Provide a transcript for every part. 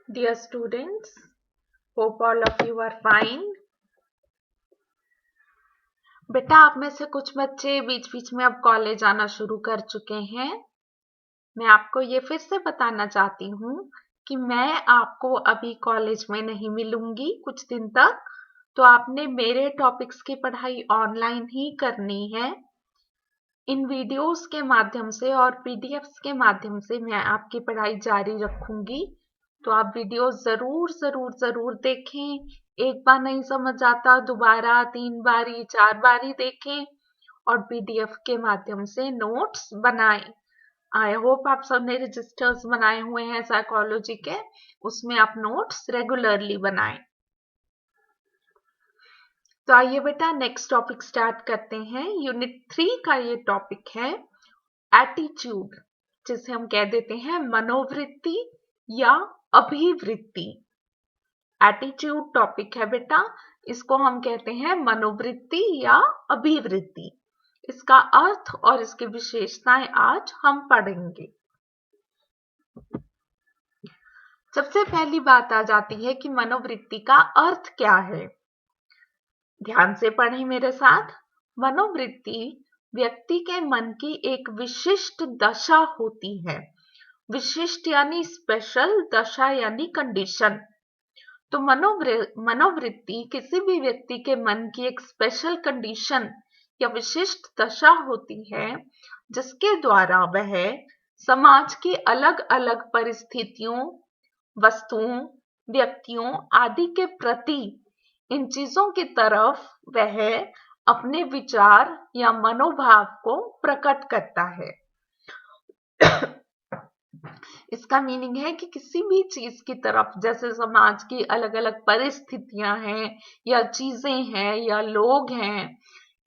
Dear students, hope all of you are fine. बेटा आप में से कुछ बच्चे बीच बीच में अब कॉलेज आना शुरू कर चुके हैं। मैं आपको ये फिर से बताना चाहती हूँ कि मैं आपको अभी कॉलेज में नहीं मिलूंगी कुछ दिन तक, तो आपने मेरे टॉपिक्स की पढ़ाई ऑनलाइन ही करनी है। इन वीडियोस के माध्यम से और पीडीएफ्स के माध्यम से मैं आपकी पढ़ाई जारी रखूंगी, तो आप वीडियो जरूर जरूर जरूर देखें। एक बार नहीं समझ आता दोबारा 3 बारी 4 बारी देखें और पीडीएफ के माध्यम से नोट्स बनाएं। आई होप आप सबने रजिस्टर्स बनाए हुए हैं साइकोलॉजी के, उसमें आप नोट्स रेगुलरली बनाएं। तो आइए बेटा नेक्स्ट टॉपिक स्टार्ट करते हैं। यूनिट 3 का ये टॉपिक है एटीट्यूड, जिसे हम कह देते हैं मनोवृत्ति या अभिवृत्ति। एटीट्यूड टॉपिक है बेटा, इसको हम कहते हैं मनोवृत्ति या अभिवृत्ति। इसका अर्थ और इसकी विशेषताएं आज हम पढ़ेंगे। सबसे पहली बात आ जाती है कि मनोवृत्ति का अर्थ क्या है। ध्यान से पढ़ें मेरे साथ। मनोवृत्ति व्यक्ति के मन की एक विशिष्ट दशा होती है। विशिष्ट यानी स्पेशल, दशा यानी कंडीशन। तो मनोवृत्ति किसी भी व्यक्ति के मन की एक स्पेशल कंडीशन या विशिष्ट दशा होती है, जिसके द्वारा वह समाज की अलग अलग परिस्थितियों, वस्तुओं, व्यक्तियों आदि के प्रति, इन चीजों की तरफ वह अपने विचार या मनोभाव को प्रकट करता है। इसका मीनिंग है कि किसी भी चीज की तरफ, जैसे समाज की अलग अलग परिस्थितियां हैं या चीजें हैं या लोग हैं,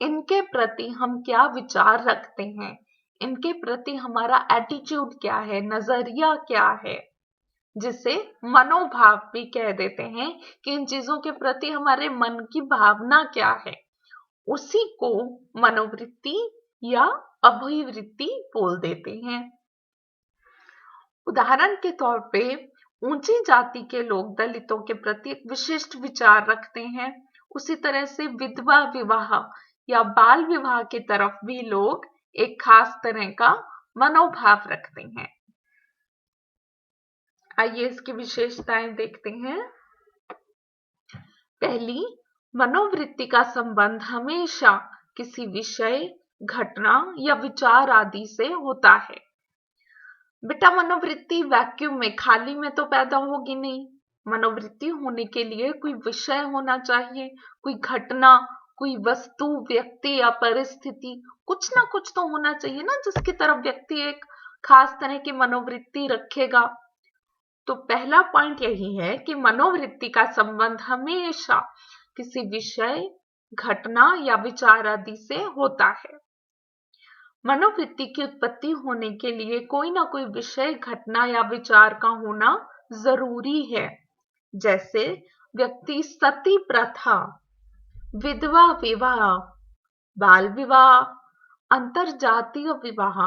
इनके प्रति हम क्या विचार रखते हैं, इनके प्रति हमारा एटीट्यूड क्या है, नजरिया क्या है, जिसे मनोभाव भी कह देते हैं कि इन चीजों के प्रति हमारे मन की भावना क्या है, उसी को मनोवृत्ति या अभिवृत्ति बोल देते हैं। उदाहरण के तौर पे ऊंची जाति के लोग दलितों के प्रति एक विशिष्ट विचार रखते हैं। उसी तरह से विधवा विवाह या बाल विवाह की तरफ भी लोग एक खास तरह का मनोभाव रखते हैं। आइए इसकी विशेषताएं देखते हैं। पहली, मनोवृत्ति का संबंध हमेशा किसी विषय, घटना या विचार आदि से होता है। बेटा मनोवृत्ति वैक्यूम में, खाली में तो पैदा होगी नहीं। मनोवृत्ति होने के लिए कोई विषय होना चाहिए, कोई घटना, कोई वस्तु, व्यक्ति या परिस्थिति, कुछ ना कुछ तो होना चाहिए ना, जिसकी तरफ व्यक्ति एक खास तरह की मनोवृत्ति रखेगा। तो पहला पॉइंट यही है कि मनोवृत्ति का संबंध हमेशा किसी विषय, घटना या विचार आदि से होता है। मनोवृत्ति की उत्पत्ति होने के लिए कोई ना कोई विषय, घटना या विचार का होना जरूरी है। जैसे व्यक्ति सती प्रथा, विधवा विवाह, बाल विवाह, अंतरजातीय विवाह,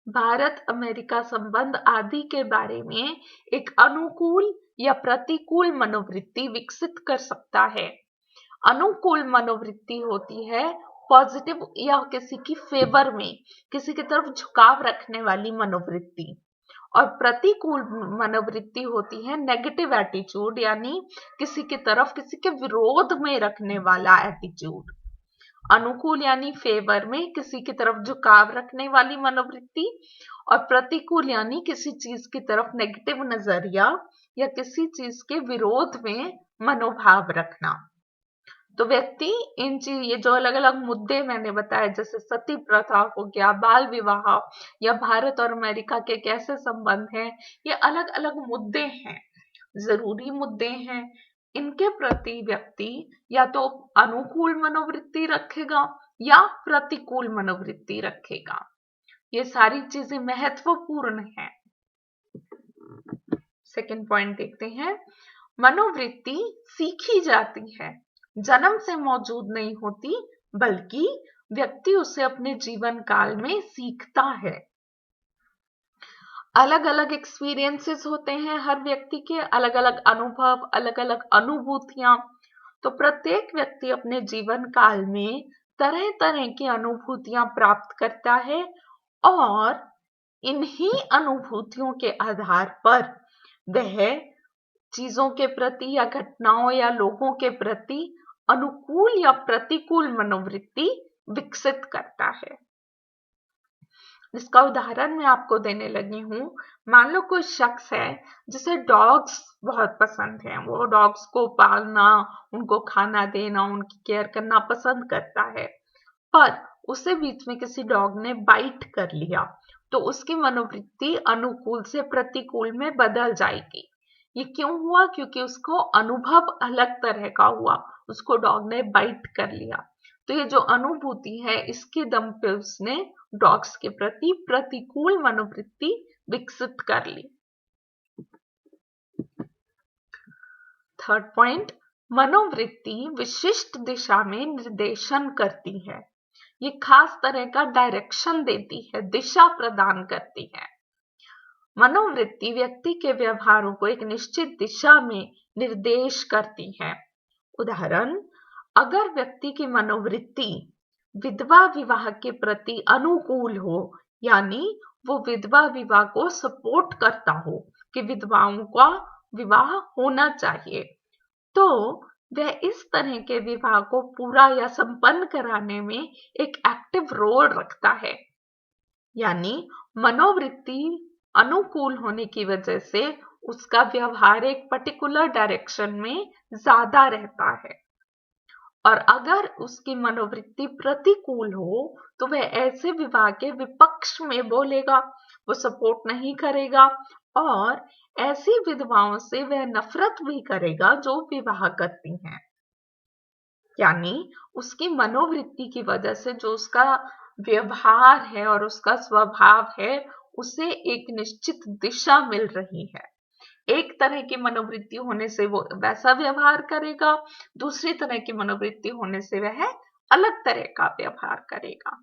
भारत अमेरिका संबंध आदि के बारे में एक अनुकूल या प्रतिकूल मनोवृत्ति विकसित कर सकता है। अनुकूल मनोवृत्ति होती है पॉजिटिव या किसी की फेवर में, किसी की तरफ झुकाव रखने वाली मनोवृत्ति, और प्रतिकूल मनोवृत्ति होती है नेगेटिव एटीट्यूड, यानी किसी की तरफ, किसी के विरोध में रखने वाला एटीट्यूड। अनुकूल यानी फेवर में, किसी की तरफ झुकाव रखने वाली मनोवृत्ति, और प्रतिकूल यानी किसी चीज की तरफ नेगेटिव नजरिया या किसी चीज के विरोध में मनोभाव रखना। तो व्यक्ति इन चीज, ये जो अलग अलग मुद्दे मैंने बताए, जैसे सती प्रथा हो गया, बाल विवाह या भारत और अमेरिका के कैसे संबंध हैं, ये अलग अलग मुद्दे हैं, जरूरी मुद्दे हैं। इनके प्रति व्यक्ति या तो अनुकूल मनोवृत्ति रखेगा या प्रतिकूल मनोवृत्ति रखेगा। ये सारी चीजें महत्वपूर्ण हैं। सेकंड पॉइंट देखते हैं। मनोवृत्ति सीखी जाती है, जन्म से मौजूद नहीं होती, बल्कि व्यक्ति उसे अपने जीवन काल में सीखता है। अलग अलग एक्सपीरियंसेस होते हैं, हर व्यक्ति के अलग अलग अनुभव, अलग अलग अनुभूतियां। तो प्रत्येक व्यक्ति अपने जीवन काल में तरह तरह की अनुभूतियां प्राप्त करता है और इन्हीं अनुभूतियों के आधार पर वह चीजों के प्रति या घटनाओं या लोगों के प्रति अनुकूल या प्रतिकूल मनोवृत्ति विकसित करता है। इसका उदाहरण मैं आपको देने लगी हूँ। मान लो कोई शख्स है जिसे डॉग्स बहुत पसंद है, वो डॉग्स को पालना, उनको खाना देना, उनकी केयर करना पसंद करता है, पर उसे बीच में किसी डॉग ने बाइट कर लिया तो उसकी मनोवृत्ति अनुकूल से प्रतिकूल में बदल जाएगी। ये क्यों हुआ? क्योंकि उसको अनुभव अलग तरह का हुआ, उसको डॉग ने बाइट कर लिया। तो ये जो अनुभूति है, इसके दम पे उसने डॉग्स के प्रति प्रतिकूल मनोवृत्ति विकसित कर ली। थर्ड पॉइंट, मनोवृत्ति विशिष्ट दिशा में निर्देशन करती है। ये खास तरह का डायरेक्शन देती है, दिशा प्रदान करती है। मनोवृत्ति व्यक्ति के व्यवहारों को एक निश्चित दिशा में निर्देश करती है। उदाहरण, अगर व्यक्ति की मनोवृत्ति विधवा विवाह के प्रति अनुकूल हो, यानी वो विधवा विवाह को सपोर्ट करता हो कि विधवाओं का विवाह होना चाहिए, तो वह इस तरह के विवाह को पूरा या संपन्न कराने में एक एक्टिव रोल रखता है। यानी मनोवृत्ति अनुकूल होने की वजह से उसका व्यवहार एक पर्टिकुलर डायरेक्शन में ज्यादा रहता है। और अगर उसकी मनोवृत्ति प्रतिकूल हो तो वह ऐसे विवाह के विपक्ष में बोलेगा, वो सपोर्ट नहीं करेगा और ऐसी विधवाओं से वह नफरत भी करेगा जो विवाह करती हैं। यानी उसकी मनोवृत्ति की वजह से जो उसका व्यवहार है और उसका स्वभाव है, उसे एक निश्चित दिशा मिल रही है। एक तरह की मनोवृत्ति होने से वो वैसा व्यवहार करेगा, दूसरी तरह की मनोवृत्ति होने से वह अलग तरह का व्यवहार करेगा।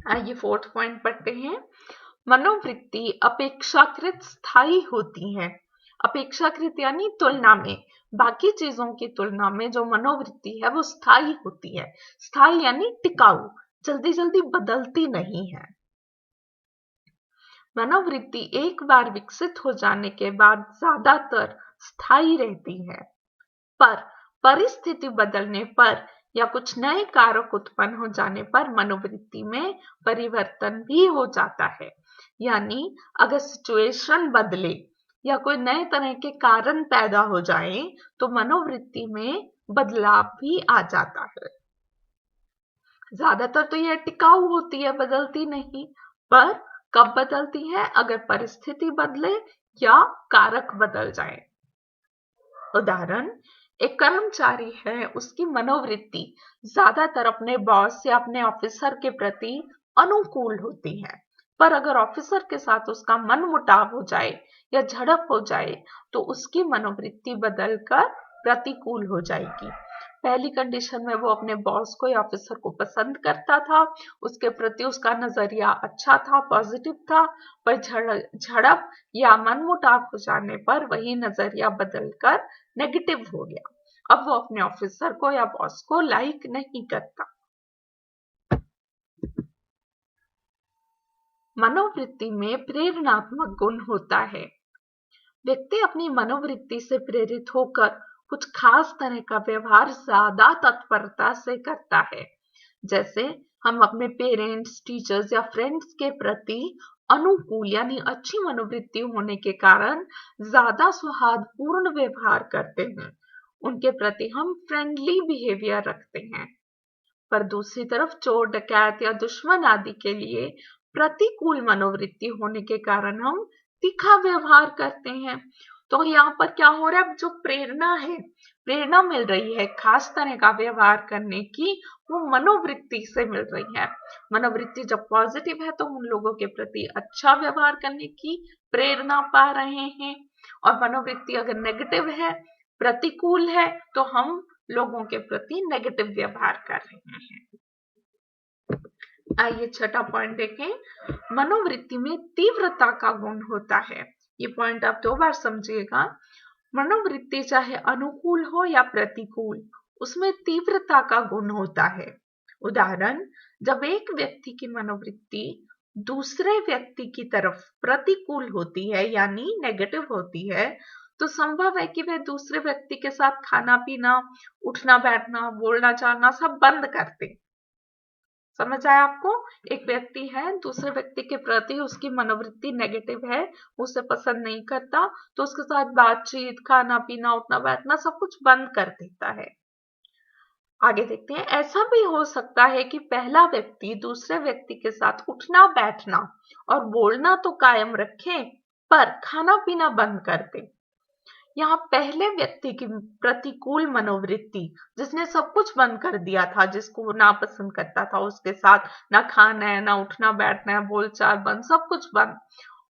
आइए फोर्थ पॉइंट पढ़ते हैं। मनोवृत्ति अपेक्षाकृत स्थायी होती है। अपेक्षाकृत यानी तुलना में, बाकी चीजों की तुलना में जो मनोवृत्ति है वो स्थायी होती है। स्थायी यानी टिकाऊ, जल्दी जल्दी बदलती नहीं है। मनोवृत्ति एक बार विकसित हो जाने के बाद ज्यादातर स्थायी रहती है, पर परिस्थिति बदलने पर या कुछ नए कारक उत्पन्न हो जाने पर मनोवृत्ति में परिवर्तन भी हो जाता है। यानी अगर सिचुएशन बदले या कोई नए तरह के कारण पैदा हो जाए तो मनोवृत्ति में बदलाव भी आ जाता है। ज्यादातर तो यह टिकाऊ होती है, बदलती नहीं, पर कब बदलती है? अगर परिस्थिति बदले या कारक बदल जाए। उदाहरण, एक कर्मचारी है, उसकी मनोवृत्ति ज्यादातर अपने बॉस या अपने ऑफिसर के प्रति अनुकूल होती है, पर अगर ऑफिसर के साथ उसका मनमुटाव हो जाए या झड़प हो जाए तो उसकी मनोवृत्ति बदलकर प्रतिकूल हो जाएगी। पहली कंडीशन में वो अपने बॉस को या ऑफिसर को पसंद करता था, उसके प्रति उसका नजरिया अच्छा था, पॉजिटिव था, पर झड़प या मनमुटाव हो जाने पर वही नजरिया बदलकर नेगेटिव हो गया। अब वो अपने ऑफिसर को या बॉस को लाइक नहीं करता। मनोवृत्ति में प्रेरणात्मक गुण होता है। व्यक्ति अपनी मनोवृत्ति से प्रेरित होकर कुछ खास तरह का व्यवहार ज्यादा तत्परता से करता है। जैसे हम अपने पेरेंट्स, टीचर्स या फ्रेंड्स के प्रति अनुकूल यानी अच्छी मनोवृत्ति होने के कारण ज्यादा सौहार्दपूर्ण व्यवहार करते हैं, उनके प्रति हम फ्रेंडली बिहेवियर रखते हैं। पर दूसरी तरफ चोर, डकैत या दुश्मन आदि के लिए प्रतिकूल मनोवृत्ति होने के कारण हम तीखा व्यवहार करते हैं। तो यहाँ पर क्या हो रहा है? जो प्रेरणा है, प्रेरणा मिल रही है खास तरह का व्यवहार करने की, वो मनोवृत्ति से मिल रही है। मनोवृत्ति जब पॉजिटिव है तो उन लोगों के प्रति अच्छा व्यवहार करने की प्रेरणा पा रहे हैं, और मनोवृत्ति अगर नेगेटिव है, प्रतिकूल है, तो हम लोगों के प्रति नेगेटिव व्यवहार कर रहे हैं। आइए छठा पॉइंट देखें। मनोवृत्ति में तीव्रता का गुण होता है। ये पॉइंट आप 2 बार समझिएगा। मनोवृत्ति चाहे अनुकूल हो या प्रतिकूल, उसमें तीव्रता का गुण होता है। उदाहरण, जब एक व्यक्ति की मनोवृत्ति दूसरे व्यक्ति की तरफ प्रतिकूल होती है यानी नेगेटिव होती है, तो संभव है कि वह दूसरे व्यक्ति के साथ खाना पीना, उठना बैठना, बोलना चालना सब बंद कर दे। समझ आया आपको? एक व्यक्ति है, दूसरे व्यक्ति के प्रति उसकी मनोवृत्ति नेगेटिव है, उसे पसंद नहीं करता, तो उसके साथ बातचीत, खाना पीना, उठना बैठना सब कुछ बंद कर देता है। आगे देखते हैं। ऐसा भी हो सकता है कि पहला व्यक्ति दूसरे व्यक्ति के साथ उठना बैठना और बोलना तो कायम रखे, पर खाना पीना बंद कर दे। यहाँ पहले व्यक्ति की प्रतिकूल मनोवृत्ति, जिसने सब कुछ बंद कर दिया था, जिसको वो नापसंद करता था, उसके साथ ना खाना है, ना उठना बैठना है, बोलचाल बंद, सब कुछ बंद,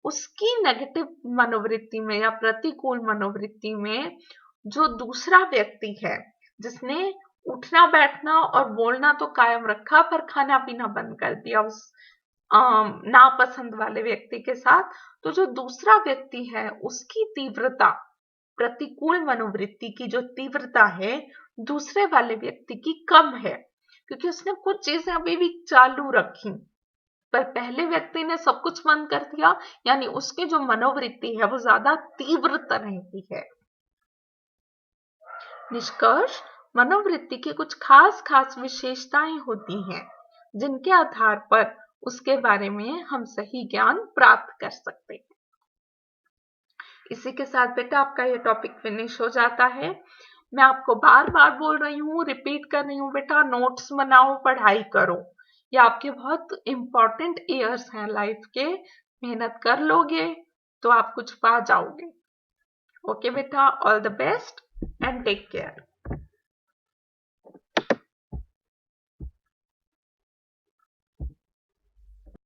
उसकी नेगेटिव मनोवृत्ति में या प्रतिकूल मनोवृत्ति में जो दूसरा व्यक्ति है, जिसने उठना बैठना और बोलना तो कायम रखा पर खाना पीना बंद कर दिया उस नापसंद वाले व्यक्ति के साथ, तो जो दूसरा व्यक्ति है उसकी तीव्रता, प्रतिकूल मनोवृत्ति की जो तीव्रता है दूसरे वाले व्यक्ति की कम है, क्योंकि उसने कुछ चीजें अभी भी चालू रखी, पर पहले व्यक्ति ने सब कुछ बंद कर दिया, यानी उसकी जो मनोवृत्ति है वो ज्यादा तीव्र तरह की है। निष्कर्ष, मनोवृत्ति की कुछ खास विशेषताएं होती हैं, जिनके आधार पर उसके बारे में हम सही ज्ञान प्राप्त कर सकते हैं। इसी के साथ बेटा आपका ये टॉपिक फिनिश हो जाता है। मैं आपको बार बार बोल रही हूँ, रिपीट कर रही हूँ, बेटा नोट्स बनाओ, पढ़ाई करो। ये आपके बहुत इंपॉर्टेंट ईयर्स हैं लाइफ के। मेहनत कर लोगे तो आप कुछ पा जाओगे। ओके बेटा, all the best and take care.